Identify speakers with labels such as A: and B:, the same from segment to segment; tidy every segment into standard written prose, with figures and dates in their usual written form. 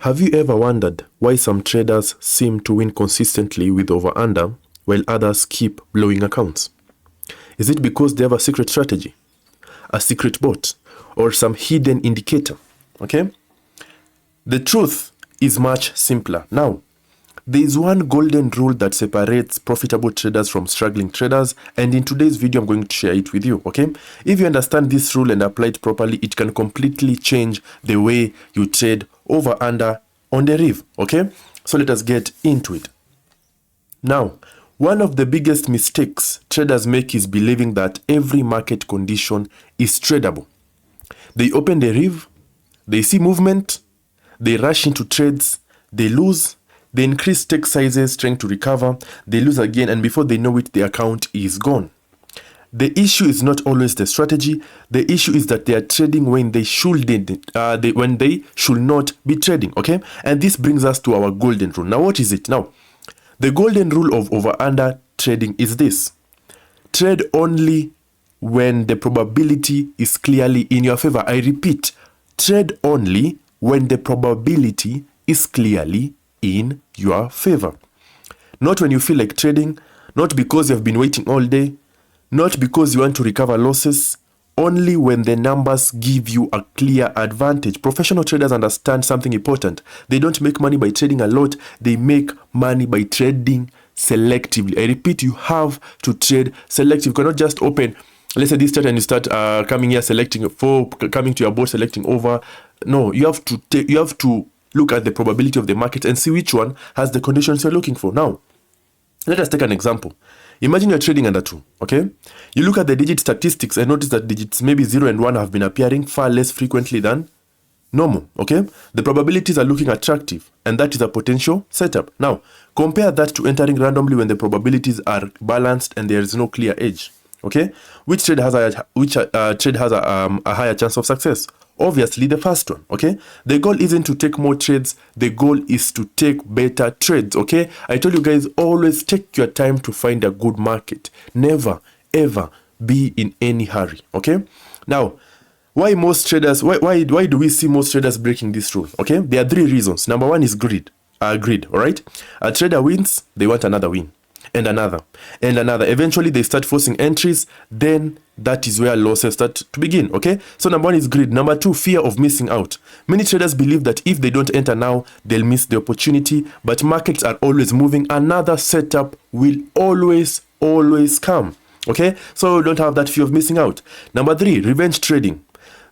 A: Have you ever wondered why some traders seem to win consistently with over-under while others keep blowing accounts? Is it because they have a secret strategy, a secret bot, or some hidden indicator? Okay? The truth is much simpler. Now, there is one golden rule that separates profitable traders from struggling traders, and in today's video I'm going to share it with you, okay? If you understand this rule and apply it properly, it can completely change the way you trade over under on Deriv, okay? So let us get into it. Now, one of the biggest mistakes traders make is believing that every market condition is tradable. They open Deriv, they see movement, they rush into trades, they lose, they increase stake sizes trying to recover, they lose again, and before they know it, the account is gone. The issue is not always the strategy. The issue is that they are trading when they should not be trading, okay? And this brings us to our golden rule. Now, what is it? Now, the golden rule of over-under trading is this. Trade only when the probability is clearly in your favor. I repeat, trade only when the probability is clearly in your favor. Not when you feel like trading, not because you've been waiting all day, not because you want to recover losses, only when the numbers give you a clear advantage. Professional traders understand something important. They don't make money by trading a lot, they make money by trading selectively. I repeat, you have to trade selective. You cannot just open, let's say this chart, and you start coming here selecting for coming to your board selecting over. No, you have to look at the probability of the market and see which one has the conditions you're looking for. Now, let us take an example. Imagine you're trading under 2, okay? You look at the digit statistics and notice that digits maybe 0 and 1 have been appearing far less frequently than normal, okay? The probabilities are looking attractive, and that is a potential setup. Now, compare that to entering randomly when the probabilities are balanced and there is no clear edge, okay? Which trade has a higher chance of success? Obviously, the first one, okay? The goal isn't to take more trades. The goal is to take better trades, okay? I told you guys, always take your time to find a good market. Never, ever be in any hurry, okay? Now, why do we see most traders breaking this rule, okay? There are 3 reasons. Number 1 is greed, all right? A trader wins, they want another win, and another, and another. Eventually, they start forcing entries, then that is where losses start to begin, okay? So number 1 is greed. Number 2, fear of missing out. Many traders believe that if they don't enter now, they'll miss the opportunity, but markets are always moving. Another setup will always come, okay? So don't have that fear of missing out. Number 3, revenge trading.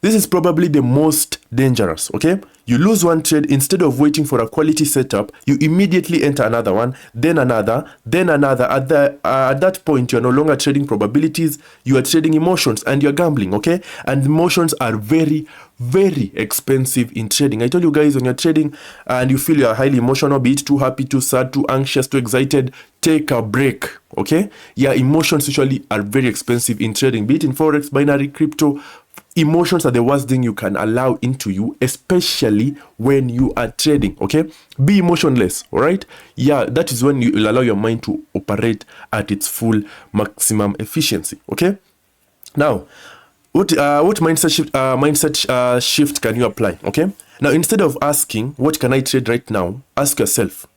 A: This is probably the most dangerous, okay? You lose one trade, instead of waiting for a quality setup, you immediately enter another one, then another, then another. At that point, you're no longer trading probabilities, you are trading emotions, and you're gambling, okay? And emotions are very, very expensive in trading. I told you guys, when you're trading and you feel you're highly emotional, be it too happy, too sad, too anxious, too excited, take a break, okay? Yeah, emotions usually are very expensive in trading, be it in Forex, binary, crypto. Emotions are the worst thing you can allow into you, especially when you are trading, okay? Be emotionless, all right? Yeah, that is when you will allow your mind to operate at its full maximum efficiency, okay? Now, what mindset shift can you apply, okay? Now, instead of asking, what can I trade right now? Ask yourself,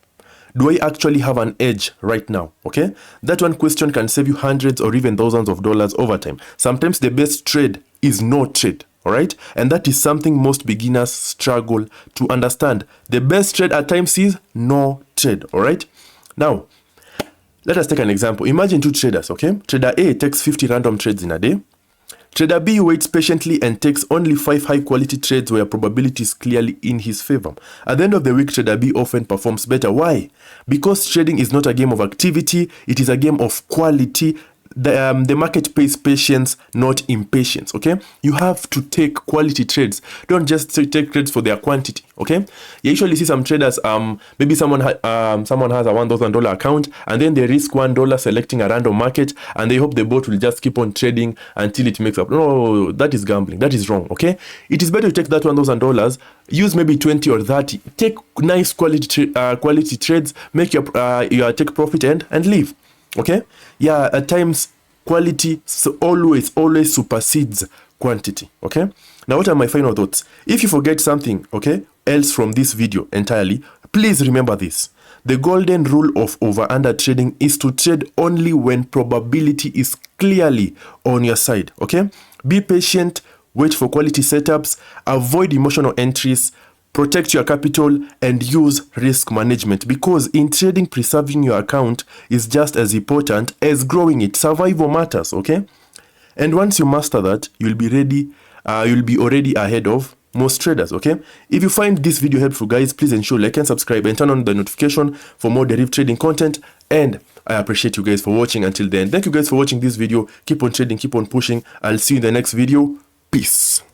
A: do I actually have an edge right now, okay? That one question can save you hundreds or even thousands of dollars over time. Sometimes the best trade is no trade, all right? And that is something most beginners struggle to understand. The best trade at times is no trade, all right? Now, let us take an example. Imagine 2 traders, okay? Trader A takes 50 random trades in a day. Trader B waits patiently and takes only 5 high-quality trades where probability is clearly in his favor. At the end of the week, Trader B often performs better. Why? Because trading is not a game of activity, it is a game of quality. The market pays patience, not impatience, okay? You have to take quality trades. Don't just take trades for their quantity, okay? You usually see some traders, maybe someone has a $1,000 account, and then they risk $1 selecting a random market, and they hope the bot will just keep on trading until it makes up. No, that is gambling. That is wrong, okay? It is better to take that $1,000, use maybe 20 or 30, take nice quality trades, make your take profit and leave. Okay? Yeah, at times quality always supersedes quantity. Okay, now what are my final thoughts? If you forget something, okay, else from this video entirely, please remember this. The golden rule of over-under trading is to trade only when probability is clearly on your side. Okay, be patient, wait for quality setups, avoid emotional entries, protect your capital, and use risk management, because in trading, preserving your account is just as important as growing it. Survival matters. Okay, and once you master that, you'll be ready. You'll be already ahead of most traders. Okay, if you find this video helpful, guys, please ensure like and subscribe and turn on the notification for more Deriv trading content. And I appreciate you guys for watching until then. Thank you guys for watching this video. Keep on trading, keep on pushing. I'll see you in the next video. Peace.